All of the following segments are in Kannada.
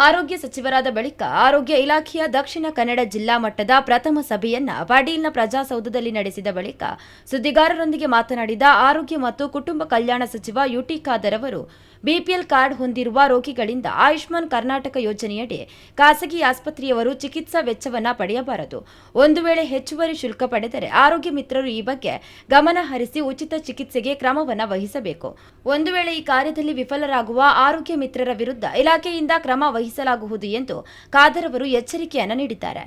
ಆರೋಗ್ಯ ಸಚಿವರಾದ ಬಳಿಕ ಆರೋಗ್ಯ ಇಲಾಖೆಯ ದಕ್ಷಿಣ ಕನ್ನಡ ಜಿಲ್ಲಾ ಮಟ್ಟದ ಪ್ರಥಮ ಸಭೆಯನ್ನ ಪಾಟೀಲ್ನ ಪ್ರಜಾಸೌಧದಲ್ಲಿ ನಡೆಸಿದ ಬಳಿಕ ಸುದ್ದಿಗಾರರೊಂದಿಗೆ ಮಾತನಾಡಿದ ಆರೋಗ್ಯ ಮತ್ತು ಕುಟುಂಬ ಕಲ್ಯಾಣ ಸಚಿವ ಯುಟಿ ಖಾದರ್ ಅವರು ಬಿಪಿಎಲ್ ಕಾರ್ಡ್ ಹೊಂದಿರುವ ರೋಗಿಗಳಿಂದ ಆಯುಷ್ಮಾನ್ ಕರ್ನಾಟಕ ಯೋಜನೆಯಡಿ ಖಾಸಗಿ ಆಸ್ಪತ್ರೆಯವರು ಚಿಕಿತ್ಸಾ ವೆಚ್ಚವನ್ನ ಪಡೆಯಬಾರದು. ಒಂದು ವೇಳೆ ಹೆಚ್ಚುವರಿ ಶುಲ್ಕ ಪಡೆದರೆ ಆರೋಗ್ಯ ಮಿತ್ರರು ಈ ಬಗ್ಗೆ ಗಮನ ಹರಿಸಿ ಉಚಿತ ಚಿಕಿತ್ಸೆಗೆ ಕ್ರಮವನ್ನು ವಹಿಸಬೇಕು. ಒಂದು ವೇಳೆ ಈ ಕಾರ್ಯದಲ್ಲಿ ವಿಫಲರಾಗುವ ಆರೋಗ್ಯ ಮಿತ್ರರ ವಿರುದ್ಧ ಇಲಾಖೆಯಿಂದ ಕ್ರಮ ವಹಿಸಲಾಗುವುದು ಎಂದು ಖಾದರ್ ಅವರು ಎಚ್ಚರಿಕೆಯನ್ನು ನೀಡಿದ್ದಾರೆ.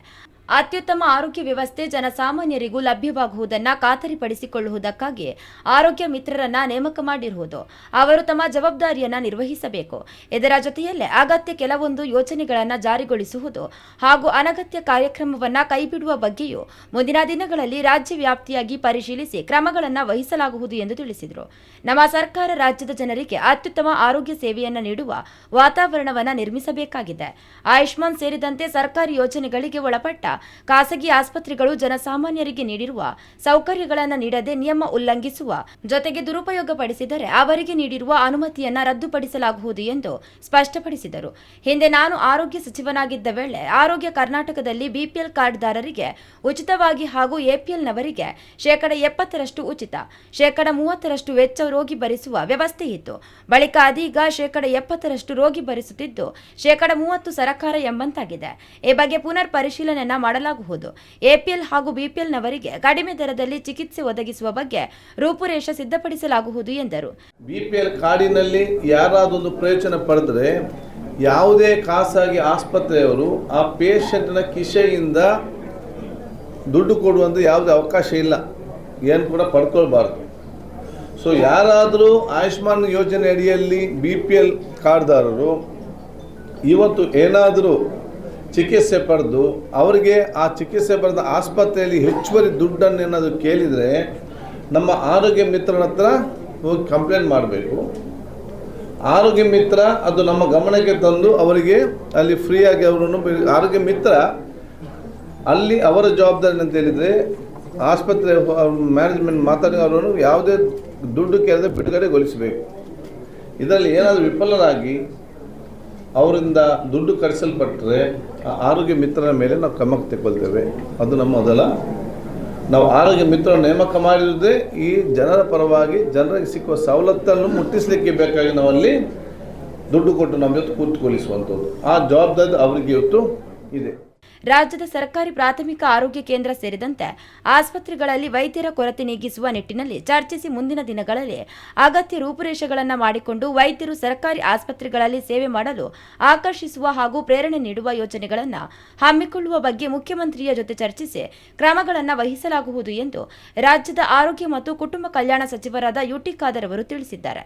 ಅತ್ಯುತ್ತಮ ಆರೋಗ್ಯ ವ್ಯವಸ್ಥೆ ಜನಸಾಮಾನ್ಯರಿಗೂ ಲಭ್ಯವಾಗುವುದನ್ನು ಖಾತರಿಪಡಿಸಿಕೊಳ್ಳುವುದಕ್ಕಾಗಿ ಆರೋಗ್ಯ ಮಿತ್ರರನ್ನ ನೇಮಕ ಮಾಡಿರುವುದು. ಅವರು ತಮ್ಮ ಜವಾಬ್ದಾರಿಯನ್ನ ನಿರ್ವಹಿಸಬೇಕು. ಇದರ ಜೊತೆಯಲ್ಲೇ ಅಗತ್ಯ ಕೆಲವೊಂದು ಯೋಜನೆಗಳನ್ನು ಜಾರಿಗೊಳಿಸುವುದು ಹಾಗೂ ಅನಗತ್ಯ ಕಾರ್ಯಕ್ರಮವನ್ನು ಕೈಬಿಡುವ ಬಗ್ಗೆಯೂ ಮುಂದಿನ ದಿನಗಳಲ್ಲಿ ರಾಜ್ಯ ವ್ಯಾಪ್ತಿಯಾಗಿ ಪರಿಶೀಲಿಸಿ ಕ್ರಮಗಳನ್ನು ವಹಿಸಲಾಗುವುದು ಎಂದು ತಿಳಿಸಿದರು. ನಮ್ಮ ಸರ್ಕಾರ ರಾಜ್ಯದ ಜನರಿಗೆ ಅತ್ಯುತ್ತಮ ಆರೋಗ್ಯ ಸೇವೆಯನ್ನು ನೀಡುವ ವಾತಾವರಣವನ್ನು ನಿರ್ಮಿಸಬೇಕಾಗಿದೆ. ಆಯುಷ್ಮಾನ್ ಸೇರಿದಂತೆ ಸರ್ಕಾರಿ ಯೋಜನೆಗಳಿಗೆ ಒಳಪಟ್ಟ ಖಾಸಗಿ ಆಸ್ಪತ್ರೆಗಳು ಜನಸಾಮಾನ್ಯರಿಗೆ ನೀಡಿರುವ ಸೌಕರ್ಯಗಳನ್ನು ನೀಡದೆ ನಿಯಮ ಉಲ್ಲಂಘಿಸುವ ಜೊತೆಗೆ ದುರುಪಯೋಗಪಡಿಸಿದರೆ ಅವರಿಗೆ ನೀಡಿರುವ ಅನುಮತಿಯನ್ನ ರದ್ದುಪಡಿಸಲಾಗುವುದು ಎಂದು ಸ್ಪಷ್ಟಪಡಿಸಿದರು. ಹಿಂದೆ ನಾನು ಆರೋಗ್ಯ ಸಚಿವನಾಗಿದ್ದ ವೇಳೆ ಆರೋಗ್ಯ ಕರ್ನಾಟಕದಲ್ಲಿ ಬಿಪಿಎಲ್ ಕಾರ್ಡ್ದಾರರಿಗೆ ಉಚಿತವಾಗಿ ಹಾಗೂ ಎಪಿಎಲ್ನವರಿಗೆ 70% ಉಚಿತ, 30% ವೆಚ್ಚ ರೋಗಿ ಭರಿಸುವ ವ್ಯವಸ್ಥೆ ಇತ್ತು. ಬಳಿಕ ಅದೀಗ 70% ರೋಗಿ ಭರಿಸುತ್ತಿದ್ದು 30% ಸರ್ಕಾರ ಎಂಬಂತಾಗಿದೆ. ಈ ಬಗ್ಗೆ ಪುನರ್ ಪರಿಶೀಲನೆಯನ್ನ ಮಾಡಲಾಗುವುದು. ಎಪಿಎಲ್ ಹಾಗೂ ಬಿಪಿಎಲ್ನವರಿಗೆ ಕಡಿಮೆ ದರದಲ್ಲಿ ಚಿಕಿತ್ಸೆ ಒದಗಿಸುವ ಬಗ್ಗೆ ರೂಪುರೇಷೆ ಸಿದ್ಧಪಡಿಸಲಾಗುವುದು ಎಂದರು. ಬಿಪಿಎಲ್ ಕಾರ್ಡಿನಲ್ಲಿ ಯಾರಾದೊಂದು ಪ್ರಯೋಜನ ಪಡೆದರೆ ಯಾವುದೇ ಖಾಸಗಿ ಆಸ್ಪತ್ರೆಯವರು ಆ ಪೇಷಂಟ್ನ ಕಿಸೆಯಿಂದ ದುಡ್ಡು ಕೊಡುವಂಥ ಯಾವುದೇ ಅವಕಾಶ ಇಲ್ಲ, ಏನು ಕೂಡ ಪಡ್ಕೊಳ್ಬಾರ್ದು. ಸೊ ಯಾರಾದರೂ ಆಯುಷ್ಮಾನ್ ಯೋಜನೆ ಅಡಿಯಲ್ಲಿ ಬಿಪಿಎಲ್ ಕಾರ್ಡ್ದಾರರು ಇವತ್ತು ಏನಾದರೂ ಚಿಕಿತ್ಸೆ ಪಡೆದು ಅವರಿಗೆ ಆ ಚಿಕಿತ್ಸೆ ಪಡೆದ ಆಸ್ಪತ್ರೆಯಲ್ಲಿ ಹೆಚ್ಚುವರಿ ದುಡ್ಡನ್ನು ಏನಾದರೂ ಕೇಳಿದರೆ ನಮ್ಮ ಆರೋಗ್ಯ ಮಿತ್ರನ ಹತ್ರ ಹೋಗಿ ಕಂಪ್ಲೇಂಟ್ ಮಾಡಬೇಕು. ಆರೋಗ್ಯ ಮಿತ್ರ ಅದು ನಮ್ಮ ಗಮನಕ್ಕೆ ತಂದು ಅವರಿಗೆ ಅಲ್ಲಿ ಫ್ರೀಯಾಗಿ ಅವರನ್ನು ಆರೋಗ್ಯ ಮಿತ್ರ ಅಲ್ಲಿ ಅವರ ಜವಾಬ್ದಾರಿ ಅಂತ ಹೇಳಿದರೆ ಆಸ್ಪತ್ರೆ ಮ್ಯಾನೇಜ್ಮೆಂಟ್ ಮಾತಾಡಿ ಅವರನ್ನು ಯಾವುದೇ ದುಡ್ಡು ಕೇಳದೆ ಬಿಡುಗಡೆಗೊಳಿಸಬೇಕು. ಇದರಲ್ಲಿ ಏನಾದರೂ ವಿಫಲರಾಗಿ ಅವರಿಂದ ದುಡ್ಡು ಕರೆಸಲ್ಪಟ್ಟರೆ ಆರೋಗ್ಯ ಮಿತ್ರನ ಮೇಲೆ ನಾವು ಕ್ರಮ ತೆಗೊಳ್ತೇವೆ. ಅದು ನಮ್ಮ ಮೊದಲ. ನಾವು ಆರೋಗ್ಯ ಮಿತ್ರ ನೇಮಕ ಮಾಡಿರೋದೇ ಈ ಜನರ ಪರವಾಗಿ ಜನರಿಗೆ ಸಿಕ್ಕುವ ಸವಲತ್ತನ್ನು ಮುಟ್ಟಿಸಲಿಕ್ಕೆ ಬೇಕಾಗಿ ನಾವಲ್ಲಿ ದುಡ್ಡು ಕೊಟ್ಟು ನಮ್ಮ ಜೊತೆ ಕೂತ್ಕೊಳ್ಳಿಸುವಂಥದ್ದು ಆ ಜವಾಬ್ದಾರಿ ಅವರಿಗೆ ಇವತ್ತು ಇದೆ. ರಾಜ್ಯದ ಸರ್ಕಾರಿ ಪ್ರಾಥಮಿಕ ಆರೋಗ್ಯ ಕೇಂದ್ರ ಸೇರಿದಂತೆ ಆಸ್ಪತ್ರೆಗಳಲ್ಲಿ ವೈದ್ಯರ ಕೊರತೆ ನೀಗಿಸುವ ನಿಟ್ಟಿನಲ್ಲಿ ಚರ್ಚಿಸಿ ಮುಂದಿನ ದಿನಗಳಲ್ಲಿ ಅಗತ್ಯ ರೂಪುರೇಷೆಗಳನ್ನು ಮಾಡಿಕೊಂಡು ವೈದ್ಯರು ಸರ್ಕಾರಿ ಆಸ್ಪತ್ರೆಗಳಲ್ಲಿ ಸೇವೆ ಮಾಡಲು ಆಕರ್ಷಿಸುವ ಹಾಗೂ ಪ್ರೇರಣೆ ನೀಡುವ ಯೋಜನೆಗಳನ್ನು ಹಮ್ಮಿಕೊಳ್ಳುವ ಬಗ್ಗೆ ಮುಖ್ಯಮಂತ್ರಿಯ ಜೊತೆ ಚರ್ಚಿಸಿ ಕ್ರಮಗಳನ್ನು ವಹಿಸಲಾಗುವುದು ಎಂದು ರಾಜ್ಯದ ಆರೋಗ್ಯ ಮತ್ತು ಕುಟುಂಬ ಕಲ್ಯಾಣ ಸಚಿವರಾದ ಯುಟಿ ಖಾದರ್ ಅವರು ತಿಳಿಸಿದ್ದಾರೆ.